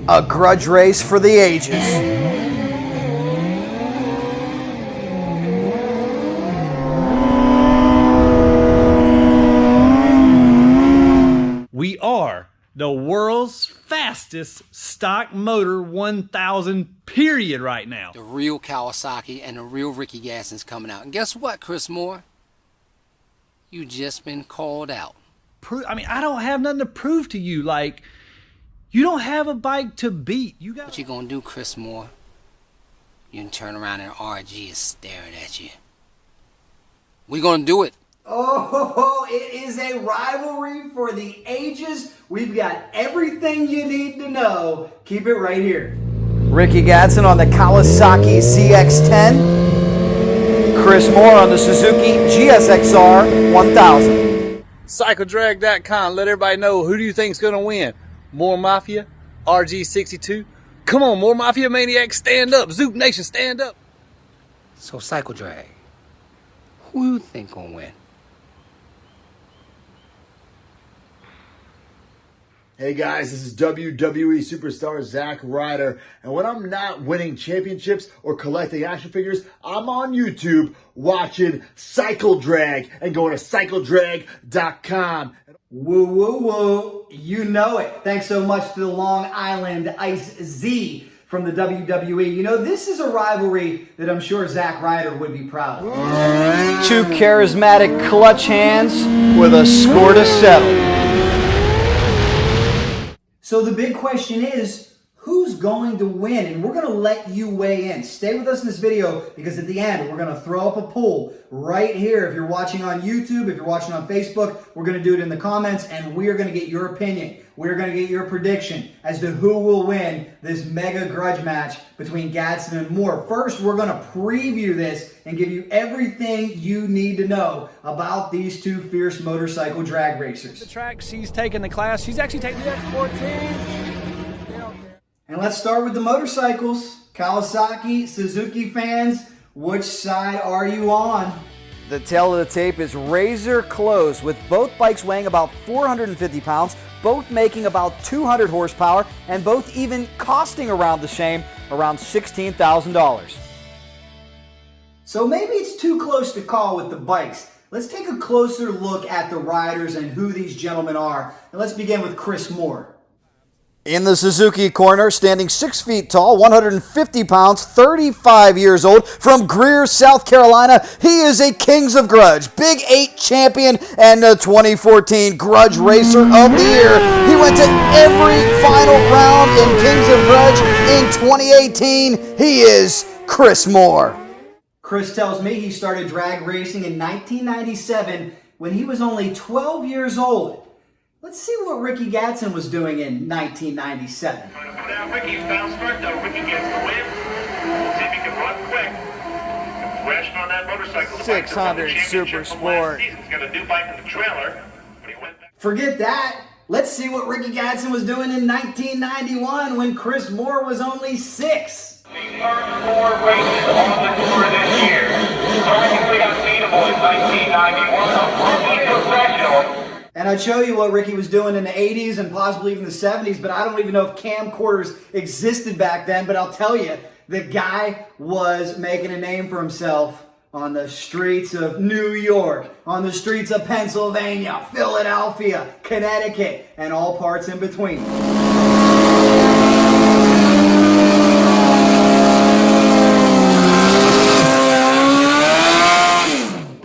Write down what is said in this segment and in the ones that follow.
A grudge race for the ages. We are the world's fastest stock motor 1000 period right now. The real Kawasaki and the real Rickey Gadson's coming out. And guess what, Chris Moore? You just been called out. I mean, I don't have nothing to prove to you. Like, you don't have a bike to beat. What you gonna do, Chris Moore? You can turn around and RG is staring at you. We gonna do it. Oh, it is a rivalry for the ages. We've got everything you need to know. Keep it right here. Rickey Gadson on the Kawasaki ZX10. Chris Moore on the Suzuki GSXR 1000. CycleDrag.com. Let everybody know, who do you think's gonna win? Moore Mafia, RG62. Come on, Moore Mafia Maniacs, stand up. Zoop Nation, stand up. So Cycle Drag, who you think gonna win? Hey guys, this is WWE superstar Zack Ryder, and when I'm not winning championships or collecting action figures, I'm on YouTube watching Cycle Drag and going to CycleDrag.com. Woo, woo, woo. You know it. Thanks so much to the Long Island Ice Z from the WWE. You know, this is a rivalry that I'm sure Zack Ryder would be proud of. Two charismatic clutch hands with a score to settle. So the big question is, who's going to win? And we're going to let you weigh in. Stay with us in this video because at the end, we're going to throw up a poll right here. If you're watching on YouTube, if you're watching on Facebook, we're going to do it in the comments and we are going to get your opinion. We're going to get your prediction as to who will win this mega grudge match between Gatson and Moore. First, we're going to preview this and give you everything you need to know about these two fierce motorcycle drag racers. The track, she's taking the class. She's actually taking the X14. And let's start with the motorcycles. Kawasaki, Suzuki fans, which side are you on? The tail of the tape is razor close, with both bikes weighing about 450 pounds, both making about 200 horsepower, and both even costing around the same, around $16,000. So maybe it's too close to call with the bikes. Let's take a closer look at the riders and who these gentlemen are. And let's begin with Chris Moore. In the Suzuki corner, standing 6 feet tall, 150 pounds, 35 years old, from Greer, South Carolina, he is a Kings of Grudge, Big 8 champion, and the 2014 Grudge Racer of the Year. He went to every final round in Kings of Grudge in 2018. He is Chris Moore. Chris tells me he started drag racing in 1997 when he was only 12 years old. Let's see what Rickey Gadson was doing in 1997. Now Rickey's bound start though. Rickey gets the win. See if he can run quick. Crashing on that motorcycle. 600 Super Sport. He's got a new bike in the trailer. But he went back. Forget that. Let's see what Rickey Gadson was doing in 1991 when Chris Moore was only 6. The first 4 races on the tour this year. Practically unbeatable in 1991. He's professional. And I'd show you what Rickey was doing in the 80s and possibly even the 70s, but I don't even know if camcorders existed back then, but I'll tell you, the guy was making a name for himself on the streets of New York, on the streets of Pennsylvania, Philadelphia, Connecticut, and all parts in between.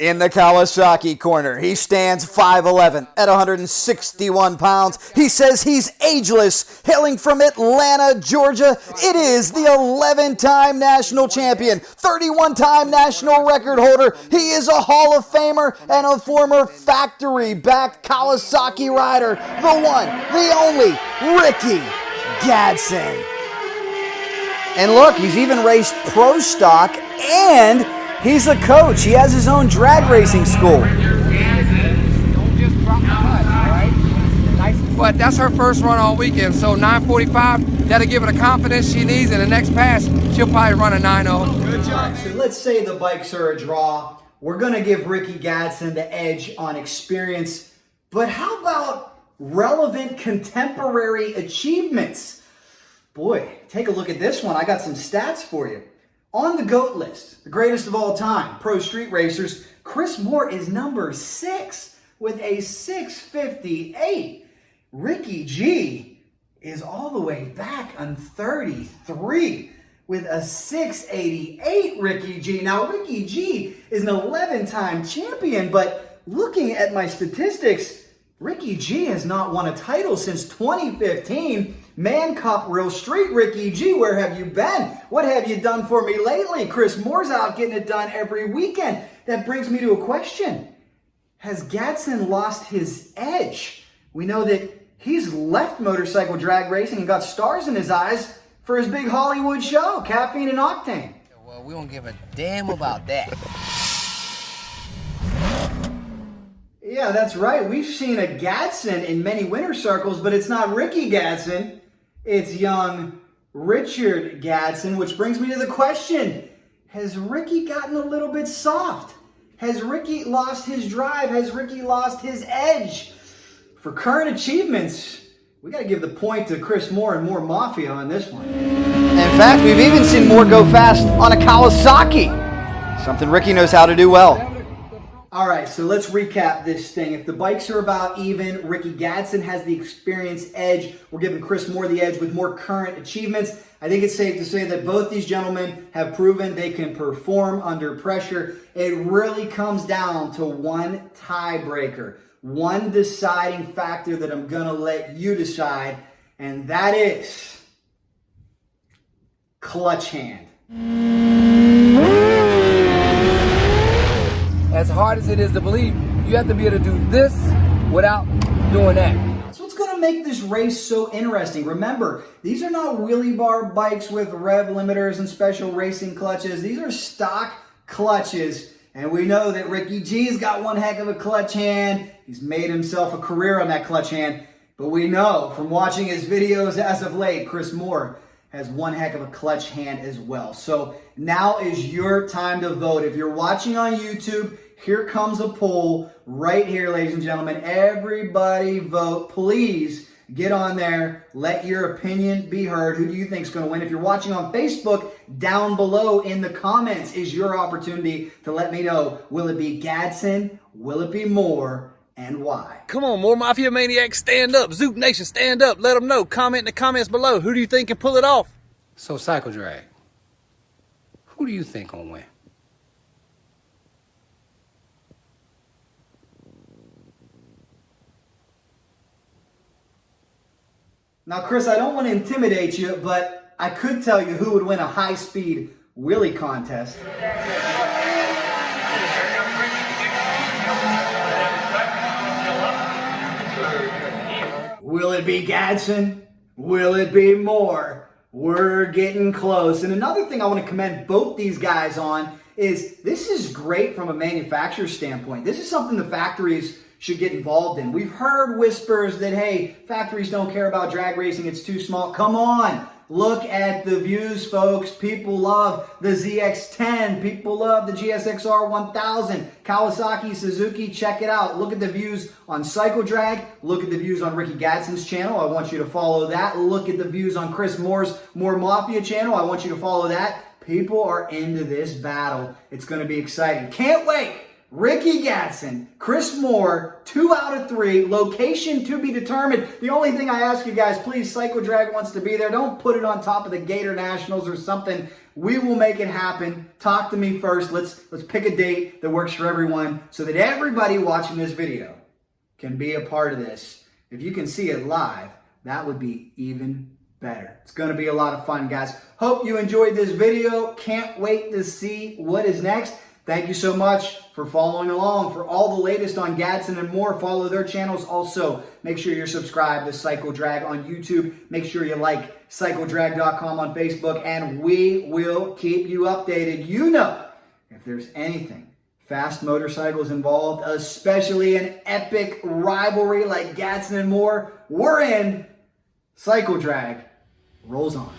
In the Kawasaki corner, he stands 5'11" at 161 pounds. He says he's ageless, hailing from Atlanta, Georgia. It is the 11-time national champion, 31-time national record holder. He is a Hall of Famer and a former factory-backed Kawasaki rider. The one, the only, Rickey Gadson. And look, he's even raced pro stock and he's a coach. He has his own drag racing school. But that's her first run all weekend, so 9:45, that'll give her the confidence she needs, and the next pass, she'll probably run a 9:0. Good job. So let's say the bikes are a draw. We're going to give Rickey Gadson the edge on experience, but how about relevant contemporary achievements? Boy, take a look at this one. I got some stats for you. On the GOAT list, the greatest of all time, pro street racers, Chris Moore is number 6 with a 658. Rickey G is all the way back on 33 with a 688 Rickey G. Now, Rickey G is an 11-time champion, but looking at my statistics, Rickey G has not won a title since 2015. Man Cup Real Street. Rickey G, where have you been? What have you done for me lately? Chris Moore's out getting it done every weekend. That brings me to a question. Has Gatson lost his edge? We know that he's left motorcycle drag racing and got stars in his eyes for his big Hollywood show, Caffeine and Octane. Well, we don't give a damn about that. Yeah, that's right. We've seen a Gadson in many winter circles, but it's not Rickey Gadson. It's young Richard Gadson, which brings me to the question. Has Rickey gotten a little bit soft? Has Rickey lost his drive? Has Rickey lost his edge? For current achievements, we got to give the point to Chris Moore and Moore Mafia on this one. In fact, we've even seen Moore go fast on a Kawasaki. Something Rickey knows how to do well. All right, so let's recap this thing. If the bikes are about even, Rickey Gadson has the experience edge. We're giving Chris Moore the edge with more current achievements. I think it's safe to say that both these gentlemen have proven they can perform under pressure. It really comes down to one tiebreaker, one deciding factor that I'm going to let you decide, and that is clutch hand. As hard as it is to believe, you have to be able to do this without doing that. That's what's going to make this race so interesting. Remember, these are not wheelie bar bikes with rev limiters and special racing clutches. These are stock clutches. And we know that Rickey G's got one heck of a clutch hand. He's made himself a career on that clutch hand. But we know from watching his videos as of late, Chris Moore has one heck of a clutch hand as well. So now is your time to vote. If you're watching on YouTube, here comes a poll right here, ladies and gentlemen. Everybody vote. Please get on there. Let your opinion be heard. Who do you think is going to win? If you're watching on Facebook, down below in the comments is your opportunity to let me know. Will it be Gadson? Will it be Moore? And why? Come on, Moore Mafia Maniacs, stand up. Zook Nation, stand up. Let them know. Comment in the comments below. Who do you think can pull it off? So, Cycle Drag, who do you think gonna win? Now, Chris, I don't want to intimidate you, but I could tell you who would win a high-speed wheelie contest. Will it be Gadson? Will it be Moore? We're getting close. And another thing I want to commend both these guys on is this is great from a manufacturer standpoint. This is something the factories should get involved in. We've heard whispers that, hey, factories don't care about drag racing, it's too small. Come on, look at the views, folks. People love the ZX10. People love the GSXR 1000. Kawasaki, Suzuki, check it out. Look at the views on Cycle Drag. Look at the views on Rickey Gadson's channel. I want you to follow that. Look at the views on Chris Moore's Moore Mafia channel. I want you to follow that. People are into this battle. It's going to be exciting. Can't wait. Rickey Gadson, Chris Moore, 2 out of 3. Location to be determined. The only thing I ask you guys, please, Cycle Drag wants to be there. Don't put it on top of the Gator Nationals or something. We will make it happen. Talk to me first. Let's pick a date that works for everyone so that everybody watching this video can be a part of this. If you can see it live, that would be even better. It's going to be a lot of fun, guys. Hope you enjoyed this video. Can't wait to see what is next. Thank you so much for following along. For all the latest on Gatson and Moore, follow their channels. Also, make sure you're subscribed to Cycle Drag on YouTube. Make sure you like CycleDrag.com on Facebook, and we will keep you updated. You know, if there's anything fast motorcycles involved, especially an epic rivalry like Gatson and Moore, we're in. Cycle Drag rolls on.